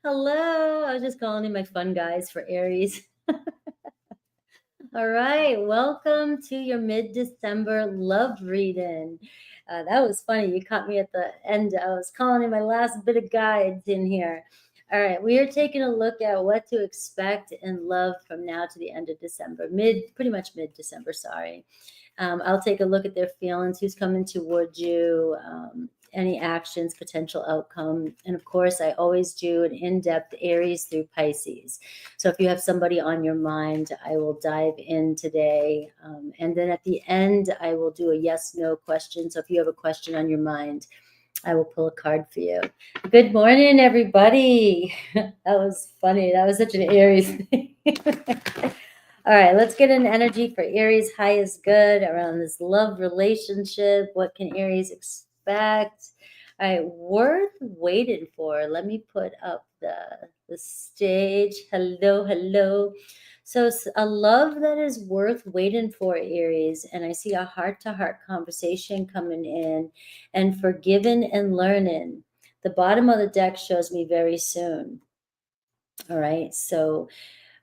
Hello. I was just calling in my fun guys for Aries. All right. Welcome to your mid-December love reading. That was funny. You caught me at the end. I was calling in my last bit of guides in here. All right. We are taking a look at what to expect in love from now to the end of December, pretty much mid-December. Sorry. I'll take a look at their feelings, who's coming towards you, any actions, potential outcome. And of course, I always do an in-depth Aries through Pisces. So if you have somebody on your mind, I will dive in today. And then at the end, I will do a yes/no question. So if you have a question on your mind, I will pull a card for you. Good morning, everybody. That was funny. That was such an Aries thing. All right, let's get an energy for Aries. High is good around this love relationship. What can Aries expect? All right, worth waiting for. Let me put up the stage. Hello, hello. So a love that is worth waiting for, Aries. And I see a heart-to-heart conversation coming in, and forgiving and learning. The bottom of the deck shows me very soon. All right, so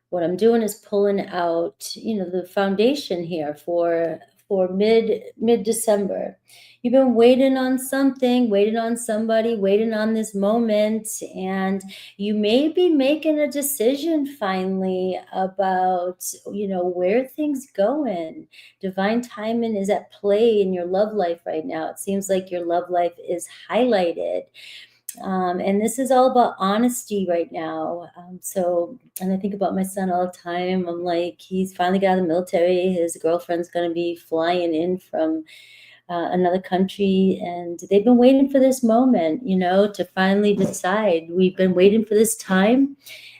what I'm doing is pulling out, the foundation here for mid-December. You've been waiting on something, waiting on somebody, waiting on this moment, and you may be making a decision finally about, where things going. Divine timing is at play in your love life right now. It seems like your love life is highlighted. And this is all about honesty right now. And I think about my son all the time. I'm like, he's finally got out of the military. His girlfriend's going to be flying in from another country. And they've been waiting for this moment, to finally decide. We've been waiting for this time.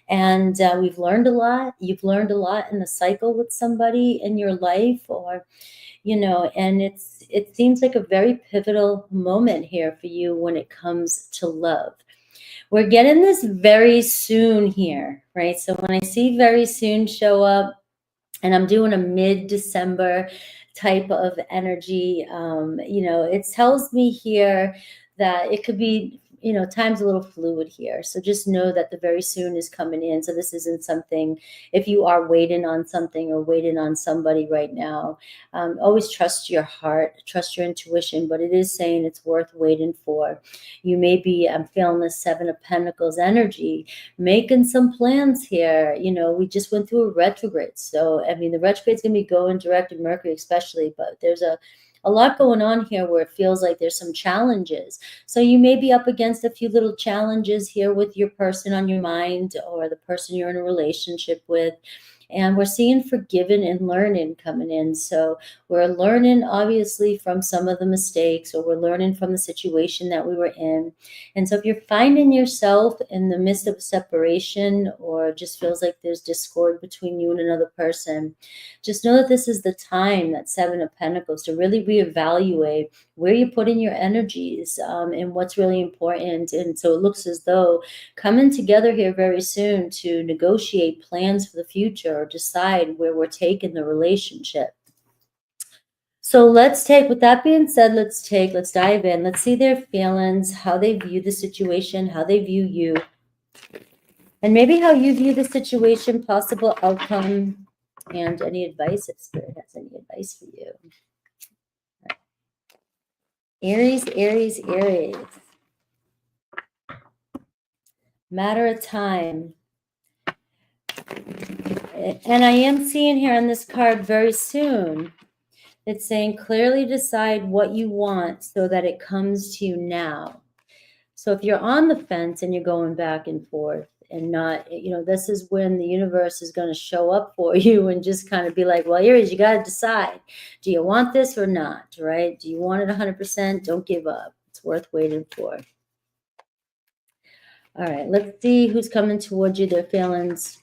And we've learned a lot. You've learned a lot in the cycle with somebody in your life, or and it seems like a very pivotal moment here for you when it comes to love. We're getting this very soon here, right? So when I see very soon show up, and I'm doing a mid-December type of energy, it tells me here that it could be, time's a little fluid here. So just know that the very soon is coming in. So this isn't something, if you are waiting on something or waiting on somebody right now, always trust your heart, trust your intuition, but it is saying it's worth waiting for. You may be, I'm feeling the Seven of Pentacles energy, making some plans here. We just went through a retrograde. So, the retrograde's going to be going direct in Mercury especially, but there's a lot going on here where it feels like there's some challenges. So you may be up against a few little challenges here with your person on your mind, or the person you're in a relationship with. And we're seeing forgiving and learning coming in. So we're learning, obviously, from some of the mistakes, or we're learning from the situation that we were in. And so if you're finding yourself in the midst of separation, or just feels like there's discord between you and another person, just know that this is the time, that Seven of Pentacles, to really reevaluate where you're putting your energies, and what's really important. And so it looks as though coming together here very soon to negotiate plans for the future, or decide where we're taking the relationship. So with that being said, let's dive in. Let's see their feelings, how they view the situation, how they view you, and maybe how you view the situation, possible outcome, and any advice, if Spirit has any advice for you. Right. Aries, Aries, Aries. Matter of time. And I am seeing here on this card very soon, it's saying clearly decide what you want so that it comes to you now. So if you're on the fence and you're going back and forth and not, this is when the universe is going to show up for you and just kind of be like, well, Aries, you got to decide. Do you want this or not, right? Do you want it 100%? Don't give up. It's worth waiting for. All right, let's see who's coming towards you, their feelings.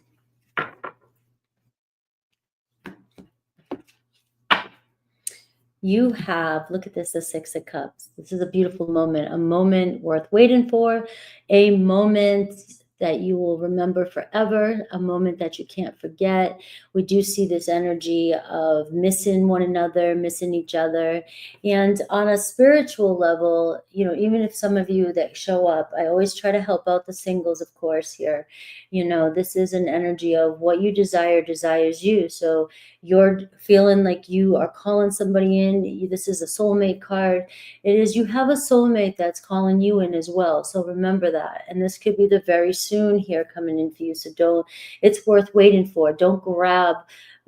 You have, look at this, the Six of Cups. This is a beautiful moment, a moment worth waiting for, a moment that you will remember forever, a moment that you can't forget. We do see this energy of missing one another, missing each other. And on a spiritual level, even if some of you that show up, I always try to help out the singles, of course, here. This is an energy of what you desire desires you. So you're feeling like you are calling somebody in. This is a soulmate card. It is, you have a soulmate that's calling you in as well. So remember that. And this could be the very soon here coming in for you. So it's worth waiting for. Don't grab,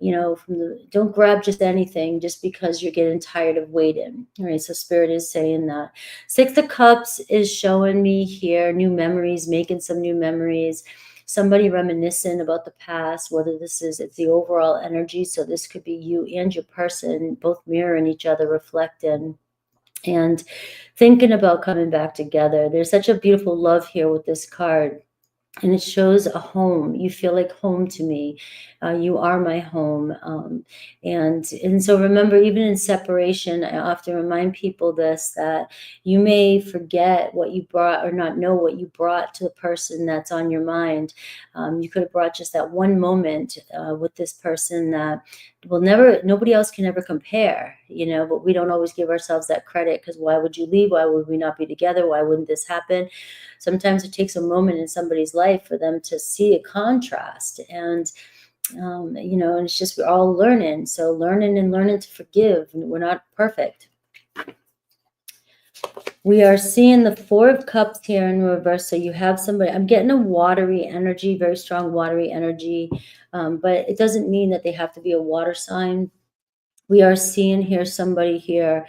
don't grab just anything just because you're getting tired of waiting. All right. So Spirit is saying that. Six of Cups is showing me here new memories, making some new memories. Somebody reminiscing about the past, whether it's the overall energy. So this could be you and your person both mirroring each other, reflecting and thinking about coming back together. There's such a beautiful love here with this card. And it shows a home. You feel like home to me. You are my home. And so remember, even in separation, I often remind people that you may forget what you brought or not know what you brought to the person that's on your mind. You could have brought just that one moment with this person that nobody else can ever compare, but we don't always give ourselves that credit, because why would you leave? Why would we not be together? Why wouldn't this happen? Sometimes it takes a moment in somebody's life for them to see a contrast. And and it's just, we're all learning. So learning to forgive. We're not perfect. We are seeing the Four of Cups here in reverse. So you have somebody, I'm getting a watery energy, very strong watery energy. But it doesn't mean that they have to be a water sign. We are seeing here somebody here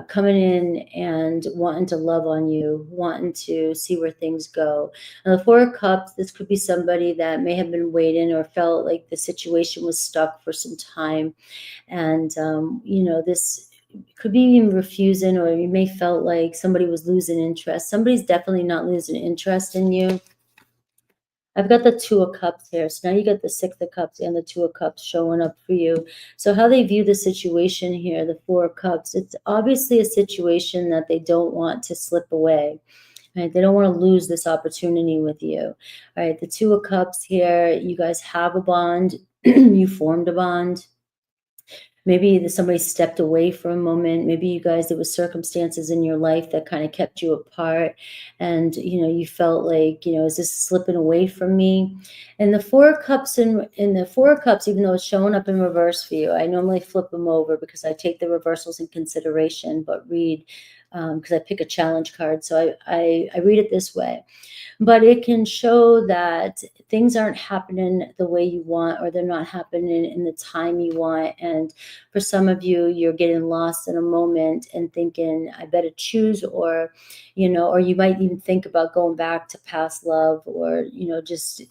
coming in and wanting to love on you, wanting to see where things go. And the Four of Cups, this could be somebody that may have been waiting or felt like the situation was stuck for some time. And, this could be even refusing, or you may felt like somebody was losing interest. Somebody's definitely not losing interest in you. I've got the Two of Cups here. So now you got the Six of Cups and the Two of Cups showing up for you. So how they view the situation here, the Four of Cups, it's obviously a situation that they don't want to slip away. Right? They don't want to lose this opportunity with you. All right, the Two of Cups here, you guys have a bond. You formed a bond. Maybe somebody stepped away for a moment. Maybe you guys, there was circumstances in your life that kind of kept you apart. And, you felt like, is this slipping away from me? And the Four of Cups in the Four of Cups, even though it's showing up in reverse for you, I normally flip them over because I take the reversals in consideration, but read, because I pick a challenge card. So I read it this way. But it can show that things aren't happening the way you want, or they're not happening in the time you want. And for some of you, you're getting lost in a moment and thinking, I better choose, or you might even think about going back to past love, or, just,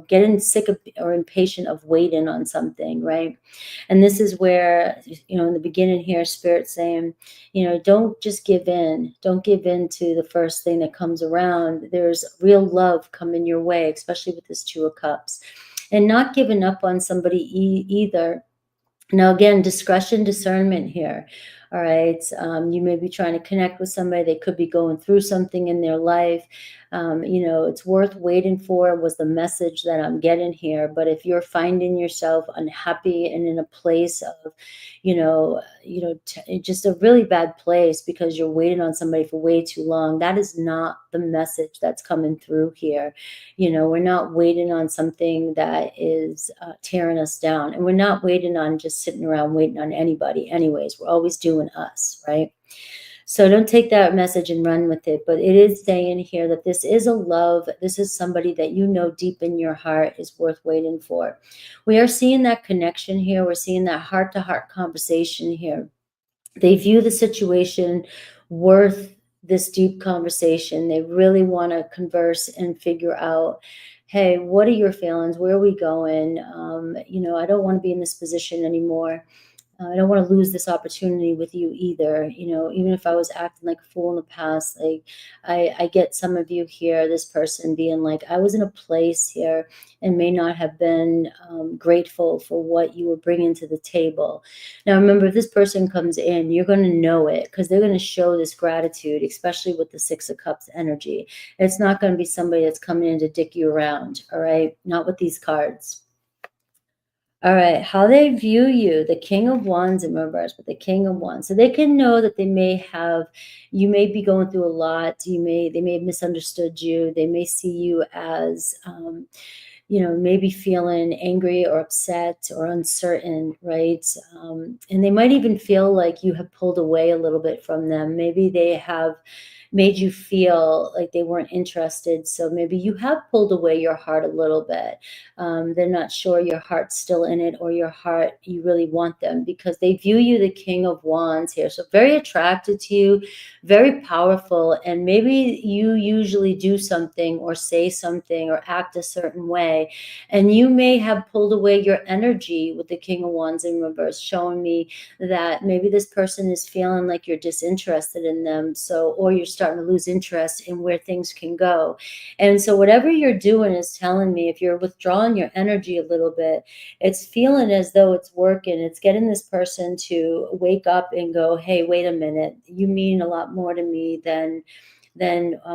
getting sick of or impatient of waiting on something, right? And this is where, in the beginning here, Spirit's saying, don't just give in. Don't give in to the first thing that comes around. There's real love coming your way, especially with this Two of Cups. And not giving up on somebody either. Now, again, discretion, discernment here. All right. You may be trying to connect with somebody. They could be going through something in their life. It's worth waiting for, was the message that I'm getting here. But if you're finding yourself unhappy and in a place of, just a really bad place because you're waiting on somebody for way too long, that is not the message that's coming through here. We're not waiting on something that is tearing us down. And we're not waiting on just sitting around waiting on anybody anyways. We're always doing us, right? So don't take that message and run with it. But it is saying here that this is a love. This is somebody that deep in your heart is worth waiting for. We are seeing that connection here. We're seeing that heart-to-heart conversation here. They view the situation worth this deep conversation. They really want to converse and figure out, hey, what are your feelings? Where are we going? I don't want to be in this position anymore. I don't want to lose this opportunity with you either. Even if I was acting like a fool in the past, like I get some of you here, this person being like, I was in a place here and may not have been grateful for what you were bringing to the table. Now, remember, if this person comes in, you're going to know it because they're going to show this gratitude, especially with the Six of Cups energy. It's not going to be somebody that's coming in to dick you around, all right? Not with these cards. All right, how they view you, the King of Wands in reverse, but the King of Wands. So they can know that you may be going through a lot. They may have misunderstood you. They may see you as, maybe feeling angry or upset or uncertain, right? And they might even feel like you have pulled away a little bit from them. Maybe they have made you feel like they weren't interested. So maybe you have pulled away your heart a little bit. They're not sure your heart's still in it, or your heart, you really want them, because they view you the King of Wands here. So very attracted to you, very powerful. And maybe you usually do something or say something or act a certain way, and you may have pulled away your energy with the King of Wands in reverse, showing me that maybe this person is feeling like you're disinterested in them. So, or you're starting to lose interest in where things can go. And so whatever you're doing is telling me, if you're withdrawing your energy a little bit, it's feeling as though it's working. It's getting this person to wake up and go, hey, wait a minute, you mean a lot more to me than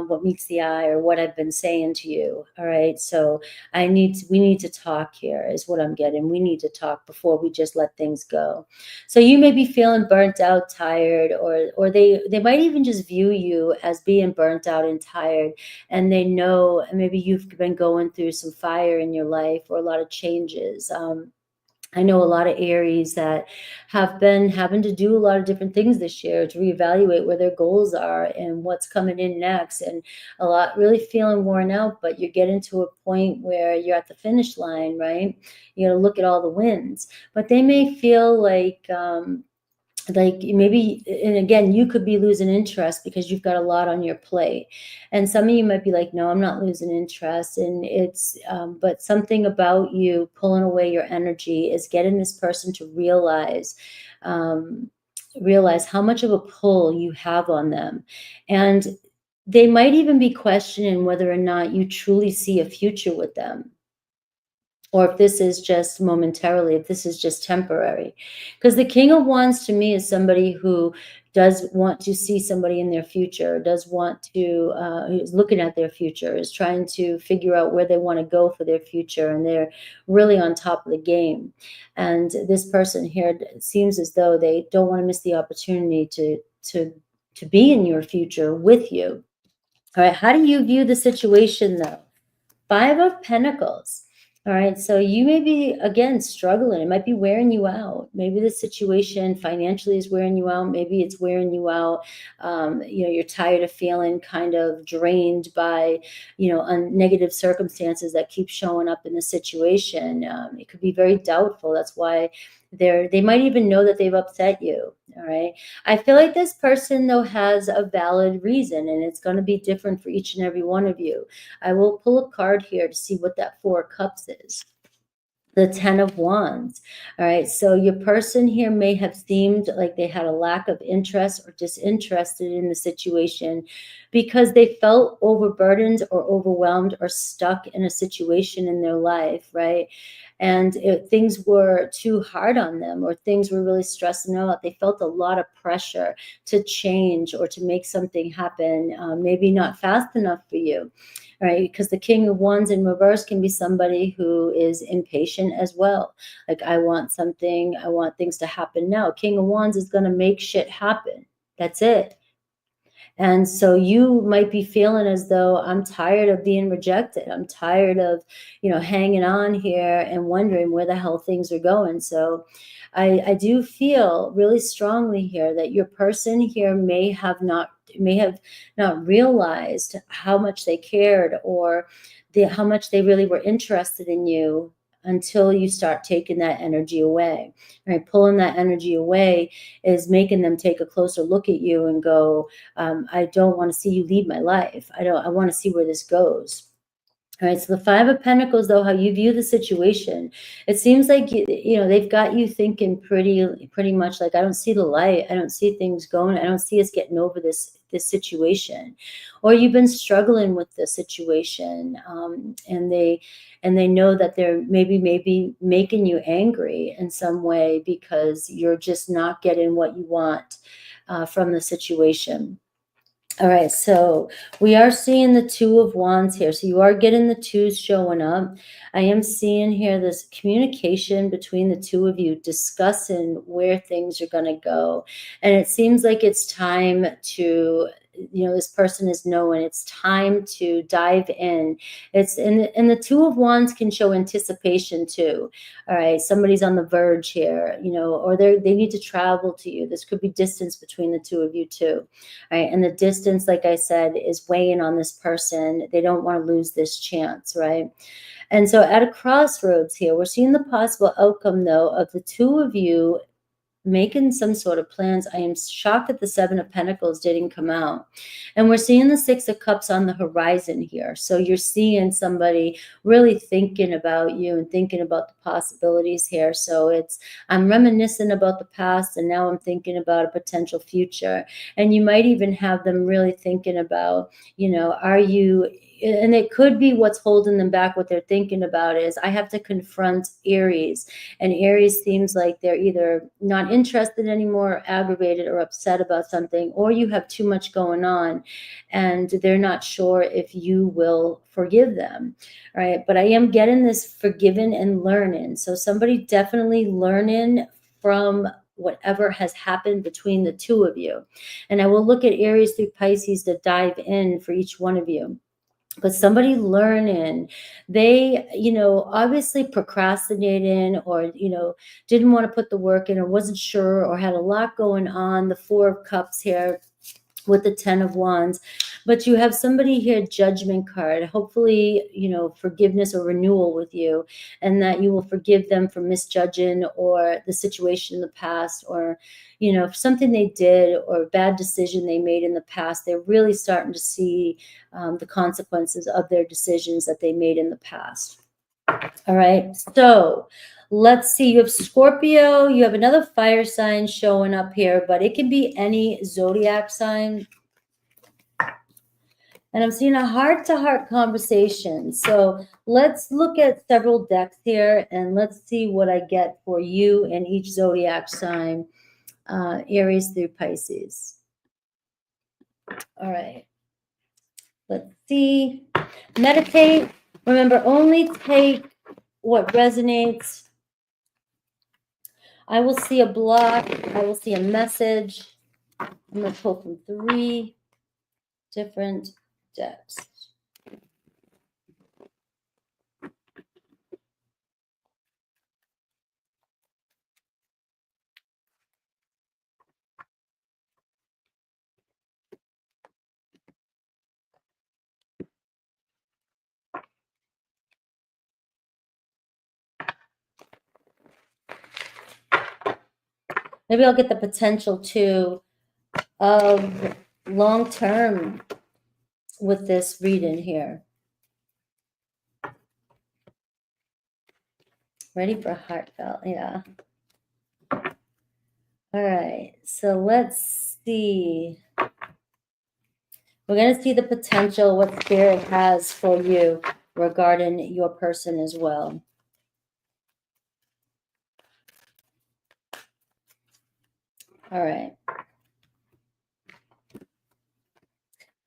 what meets the eye or what I've been saying to you. All right. So we need to talk here is what I'm getting. We need to talk before we just let things go. So you may be feeling burnt out, tired, or they might even just view you as being burnt out and tired. And they know maybe you've been going through some fire in your life or a lot of changes. I know a lot of Aries that have been having to do a lot of different things this year to reevaluate where their goals are and what's coming in next, and a lot really feeling worn out, but you're getting to a point where you're at the finish line, right? You got to look at all the wins, but they may feel like maybe, and again, you could be losing interest because you've got a lot on your plate, and some of you might be like, no, I'm not losing interest. And it's but something about you pulling away your energy is getting this person to realize how much of a pull you have on them. And they might even be questioning whether or not you truly see a future with them, or if this is just momentarily, if this is just temporary. Because the King of Wands to me is somebody who does want to see somebody in their future, does want to, is looking at their future, is trying to figure out where they want to go for their future, and they're really on top of the game. And this person here, it seems as though they don't want to miss the opportunity to be in your future with you. All right, how do you view the situation though? Five of Pentacles. All right, so you may be, again, struggling. It might be wearing you out. Maybe the situation financially is wearing you out. Maybe it's wearing you out. You're tired of feeling kind of drained by, negative circumstances that keep showing up in the situation. It could be very doubtful. That's why they might even know that they've upset you. All right. I feel like this person, though, has a valid reason, and it's going to be different for each and every one of you. I will pull a card here to see what that Four of Cups is. The Ten of Wands. All right. So your person here may have seemed like they had a lack of interest or disinterested in the situation because they felt overburdened or overwhelmed or stuck in a situation in their life, right? And things were too hard on them, or things were really stressing them out. They felt a lot of pressure to change or to make something happen, maybe not fast enough for you. All right, because the King of Wands in reverse can be somebody who is impatient as well. Like, I want something, I want things to happen now. King of Wands is going to make shit happen. That's it. And so you might be feeling as though, I'm tired of being rejected. I'm tired of, hanging on here and wondering where the hell things are going. So I do feel really strongly here that your person here may have not realized how much they cared, or how much they really were interested in you, until you start taking that energy away. Right? Pulling that energy away is making them take a closer look at you and go, I don't want to see you lead my life. I want to see where this goes. All right, so the Five of Pentacles, though, how you view the situation, it seems like they've got you thinking pretty much like, I don't see the light, I don't see things going, I don't see us getting over this situation, or you've been struggling with the situation, and they know that they're maybe making you angry in some way because you're just not getting what you want from the situation. All right, so we are seeing the Two of Wands here. So you are getting the twos showing up. I am seeing here this communication between the two of you discussing where things are going to go. And it seems like it's time to, this person is knowing it's time to dive in. And the Two of Wands can show anticipation too. All right, somebody's on the verge here, or they need to travel to you. This could be distance between the two of you too. Right, and the distance, like I said, is weighing on this person. They don't want to lose this chance, right? And so at a crossroads here, we're seeing the possible outcome, though, of the two of you making some sort of plans. I am shocked that the Seven of Pentacles didn't come out. And we're seeing the Six of Cups on the horizon here. So you're seeing somebody really thinking about you and thinking about the possibilities here. So I'm reminiscing about the past, and now I'm thinking about a potential future. And you might even have them really thinking about, are you, and it could be what's holding them back. What they're thinking about is, I have to confront Aries, and Aries seems like they're either not interested anymore, or aggravated or upset about something, or you have too much going on and they're not sure if you will forgive them. All right, but I am getting this forgiven and learning. So somebody definitely learning from whatever has happened between the two of you. And I will look at Aries through Pisces to dive in for each one of you. But somebody learning, they, obviously procrastinating, or, didn't want to put the work in, or wasn't sure, or had a lot going on. The Four of Cups here with the Ten of Wands. But you have somebody here, Judgment card, hopefully, forgiveness or renewal with you, and that you will forgive them for misjudging or the situation in the past, or, something they did or a bad decision they made in the past. They're really starting to see the consequences of their decisions that they made in the past. All right, so let's see. You have Scorpio. You have another fire sign showing up here, but it can be any zodiac sign. And I'm seeing a heart-to-heart conversation. So let's look at several decks here, and let's see what I get for you and each zodiac sign, Aries through Pisces. All right. Let's see. Meditate. Remember, only take what resonates. I will see a block. I will see a message. I'm going to pull from 3 different decks. Maybe I'll get the potential too of long-term with this reading here. Ready for heartfelt, yeah. All right, so let's see. We're going to see the potential, what Spirit has for you regarding your person as well. All right.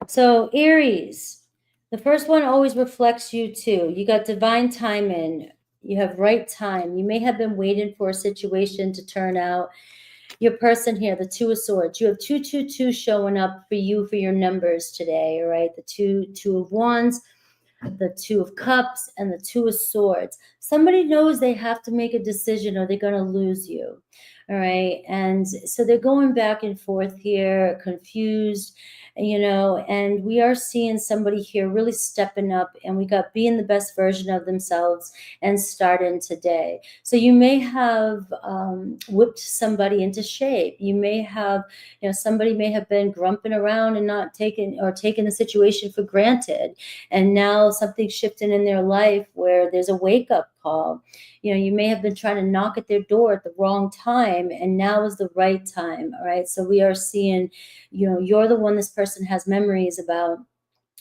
So Aries, the first one always reflects you too. You got divine timing. You have right time. You may have been waiting for a situation to turn out. Your person here, the Two of Swords, you have 222 showing up for you for your numbers today, all right? The two of Wands, the Two of Cups, and the Two of Swords. somebody knows they have to make a decision or they're going to lose you. All right. And so they're going back and forth here, confused, and we are seeing somebody here really stepping up, and we got being the best version of themselves and starting today. So you may have whipped somebody into shape. You may have, somebody may have been grumping around and not taking the situation for granted. And now something's shifting in their life where there's a wake up call. You may have been trying to knock at their door at the wrong time, and now is the right time. All right. So we are seeing, you're the one this person has memories about.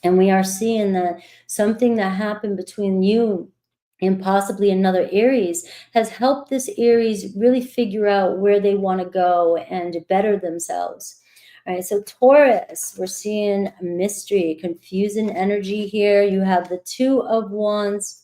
And we are seeing that something that happened between you and possibly another Aries has helped this Aries really figure out where they want to go and better themselves. All right, so Taurus, we're seeing mystery, confusing energy here. You have the Two of Wands,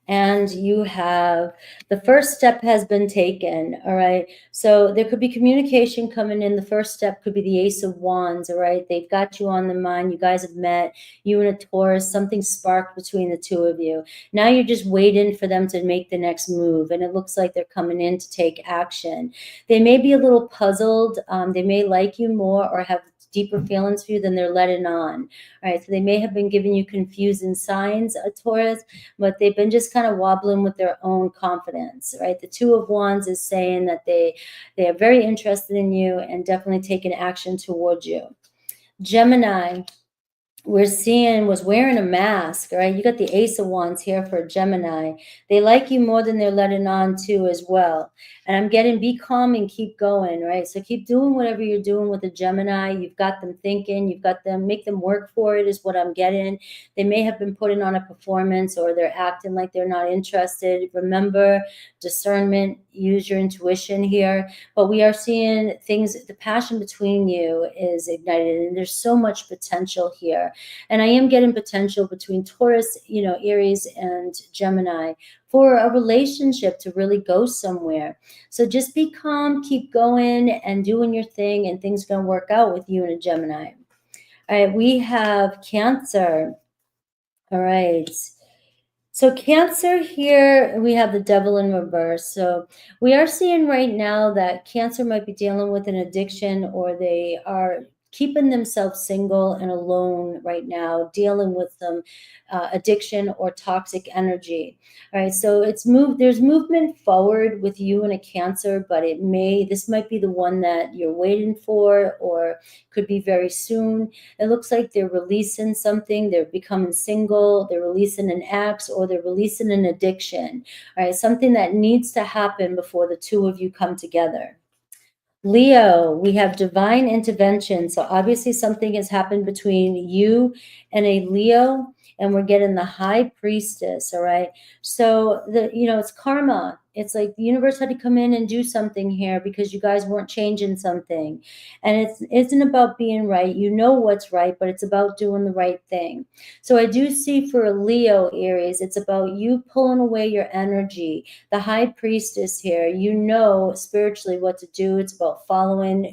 and you have the first step has been taken. All right, so there could be communication coming in. The first step could be the Ace of Wands. All right, they've got you on the mind. You guys have met, you and a Taurus, something sparked between the two of you. Now you're just waiting for them to make the next move, and it looks like they're coming in to take action. They may be a little puzzled. They may like you more or have deeper feelings for you than they're letting on. All right, so they may have been giving you confusing signs, a Taurus, but they've been just kind of wobbling with their own confidence, right? The Two of Wands is saying that they are very interested in you and definitely taking action towards you. Gemini, we're seeing, was wearing a mask. All right, you got the Ace of Wands here for Gemini. They like you more than they're letting on to as well. And I'm getting, be calm and keep going, right? So keep doing whatever you're doing with the Gemini. You've got them thinking, you've got them, make them work for it is what I'm getting. They may have been putting on a performance, or they're acting like they're not interested. Remember, discernment, use your intuition here. But we are seeing things, the passion between you is ignited, and there's so much potential here. And I am getting potential between Taurus, Aries and Gemini for a relationship to really go somewhere. So just be calm, keep going and doing your thing, and things are going to work out with you and a Gemini. All right, we have Cancer. All right. So Cancer here, we have the Devil in reverse. So we are seeing right now that Cancer might be dealing with an addiction, or they are keeping themselves single and alone right now, dealing with some addiction or toxic energy. All right, so there's movement forward with you and a Cancer, but this might be the one that you're waiting for, or could be very soon. It looks like they're releasing something. They're becoming single. They're releasing an ex, or they're releasing an addiction. All right, something that needs to happen before the two of you come together. Leo, we have divine intervention. So obviously something has happened between you and a Leo, and we're getting the High Priestess. All right. So it's karma. It's like the universe had to come in and do something here because you guys weren't changing something. And it isn't about being right. You know what's right, but it's about doing the right thing. So I do see for a Leo, Aries, it's about you pulling away your energy. The High Priestess here, spiritually what to do. It's about following,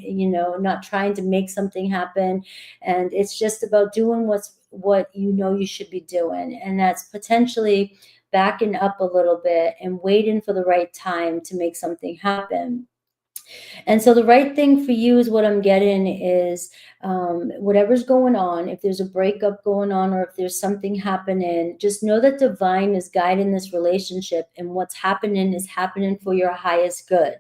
not trying to make something happen. And it's just about doing what you should be doing. And that's potentially backing up a little bit and waiting for the right time to make something happen. And so the right thing for you is what I'm getting is whatever's going on, if there's a breakup going on or if there's something happening, just know that divine is guiding this relationship, and what's happening is happening for your highest good.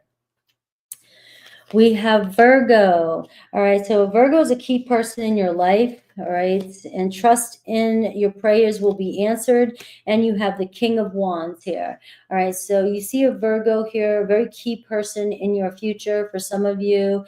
We have Virgo. All right, so Virgo is a key person in your life. All right, and trust in your prayers will be answered. And you have the King of Wands here. All right, so you see a Virgo here, a very key person in your future. For some of you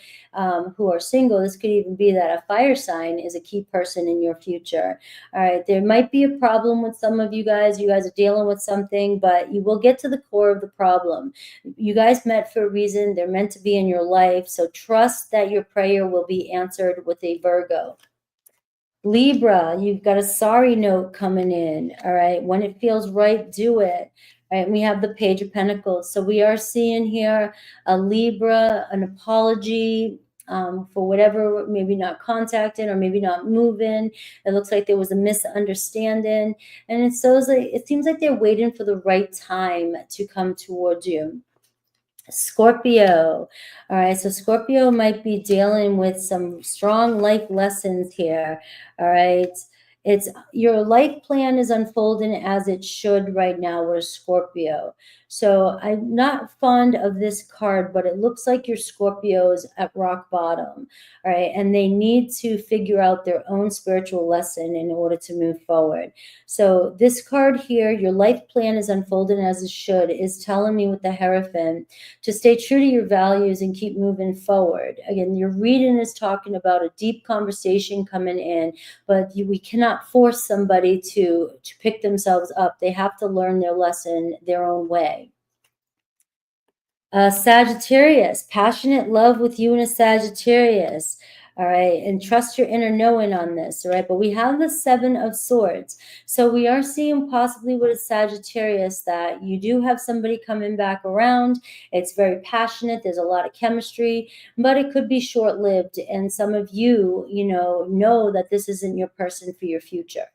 who are single, this could even be that a fire sign is a key person in your future. All right, there might be a problem with some of you guys. You guys are dealing with something, but you will get to the core of the problem. You guys met for a reason. They're meant to be in your life. So trust that your prayer will be answered with a Virgo. Libra, you've got a sorry note coming in. All right. When it feels right, do it. All right. We have the Page of Pentacles. So we are seeing here a Libra, an apology, for whatever, maybe not contacting or maybe not moving. It looks like there was a misunderstanding, and it seems like they're waiting for the right time to come towards you. Scorpio. All right, so Scorpio might be dealing with some strong life lessons here. All right. It's your life plan is unfolding as it should right now with Scorpio. So I'm not fond of this card, but it looks like your Scorpios at rock bottom. All right, and they need to figure out their own spiritual lesson in order to move forward. So this card here, your life plan is unfolding as it should, is telling me with the Hierophant to stay true to your values and keep moving forward. Again, your reading is talking about a deep conversation coming in, but we cannot force somebody to pick themselves up. They have to learn their lesson their own way. Sagittarius, passionate love with you and a Sagittarius. All right, and trust your inner knowing on this. All right, but we have the Seven of Swords. So we are seeing possibly with a Sagittarius that you do have somebody coming back around. It's very passionate. There's a lot of chemistry, but it could be short-lived. And some of you, know that this isn't your person for your future.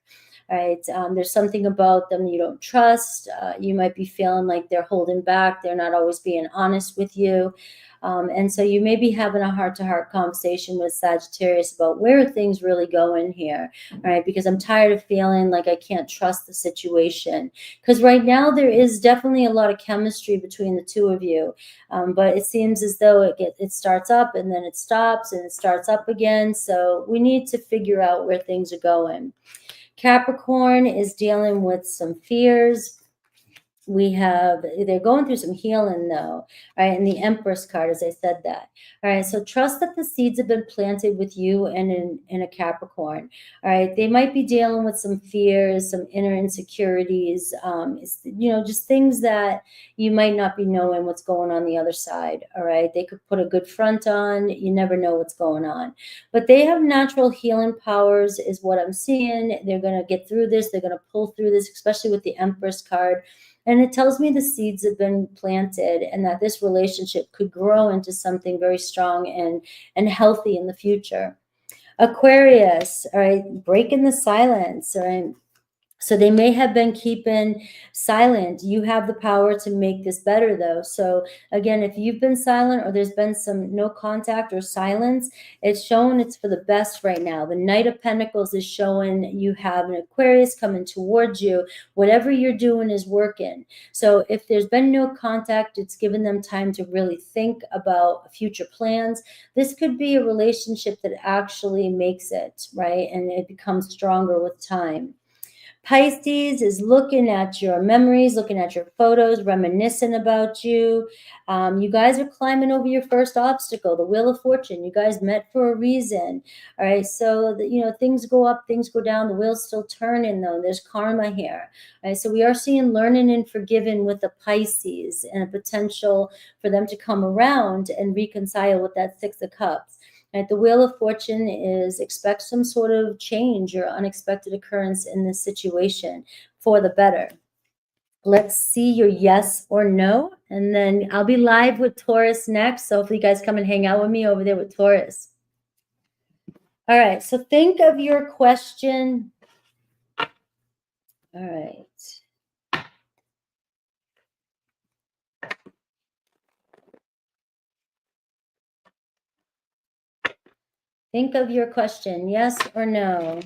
Right? There's something about them you don't trust. You might be feeling like they're holding back. They're not always being honest with you. And so you may be having a heart-to-heart conversation with Sagittarius about where are things really going here, right? Because I'm tired of feeling like I can't trust the situation. Because right now there is definitely a lot of chemistry between the two of you, but it seems as though it starts up and then it stops and it starts up again. So we need to figure out where things are going. Capricorn is dealing with some fears. They're going through some healing though, right? And the Empress card, as I said that. All right, so trust that the seeds have been planted with you and in a Capricorn. All right, they might be dealing with some fears, some inner insecurities, just things that you might not be knowing what's going on the other side. All right, they could put a good front on. You never know what's going on, but they have natural healing powers, is what I'm seeing. They're going to get through this. They're going to pull through this, especially with the Empress card. And it tells me the seeds have been planted and that this relationship could grow into something very strong and healthy in the future. Aquarius, all right, breaking the silence, all right. So they may have been keeping silent. You have the power to make this better, though. So again, if you've been silent or there's been some no contact or silence, it's showing it's for the best right now. The Knight of Pentacles is showing you have an Aquarius coming towards you. Whatever you're doing is working. So if there's been no contact, it's given them time to really think about future plans. This could be a relationship that actually makes it, right? And it becomes stronger with time. Pisces is looking at your memories, looking at your photos, reminiscing about you. You guys are climbing over your first obstacle, the Wheel of Fortune. You guys met for a reason. All right. So, things go up, things go down. The wheel's still turning, though. There's karma here. All right. So we are seeing learning and forgiving with the Pisces and a potential for them to come around and reconcile with that Six of Cups. Right, the Wheel of Fortune is expect some sort of change or unexpected occurrence in this situation for the better. Let's see your yes or no. And then I'll be live with Taurus next. So hopefully you guys come and hang out with me over there with Taurus. All right, so think of your question. All right. Think of your question, yes or no.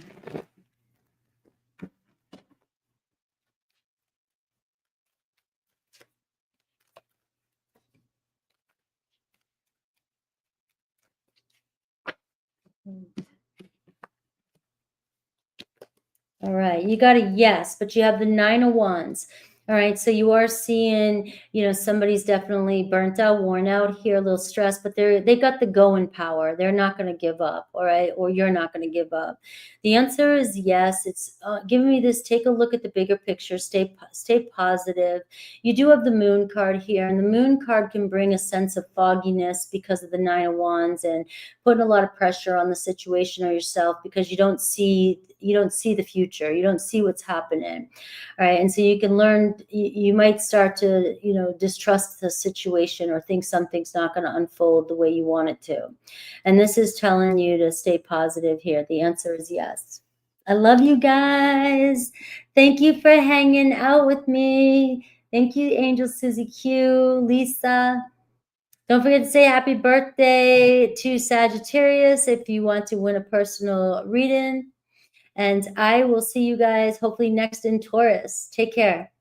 All right, you got a yes, but you have the Nine of Wands. All right, so you are seeing, somebody's definitely burnt out, worn out here, a little stressed, but they got the going power. They're not going to give up, all right, or you're not going to give up. The answer is yes. It's giving me this. Take a look at the bigger picture. Stay positive. You do have the Moon card here, and the Moon card can bring a sense of fogginess because of the Nine of Wands and putting a lot of pressure on the situation or yourself because you don't see the future. You don't see what's happening. All right. And so you can learn you might start to, you know, distrust the situation or think something's not going to unfold the way you want it to. And this is telling you to stay positive here. The answer is yes. I love you guys. Thank you for hanging out with me. Thank you, Angel Susie Q, Lisa. Don't forget to say happy birthday to Sagittarius if you want to win a personal reading. And I will see you guys hopefully next in Taurus. Take care.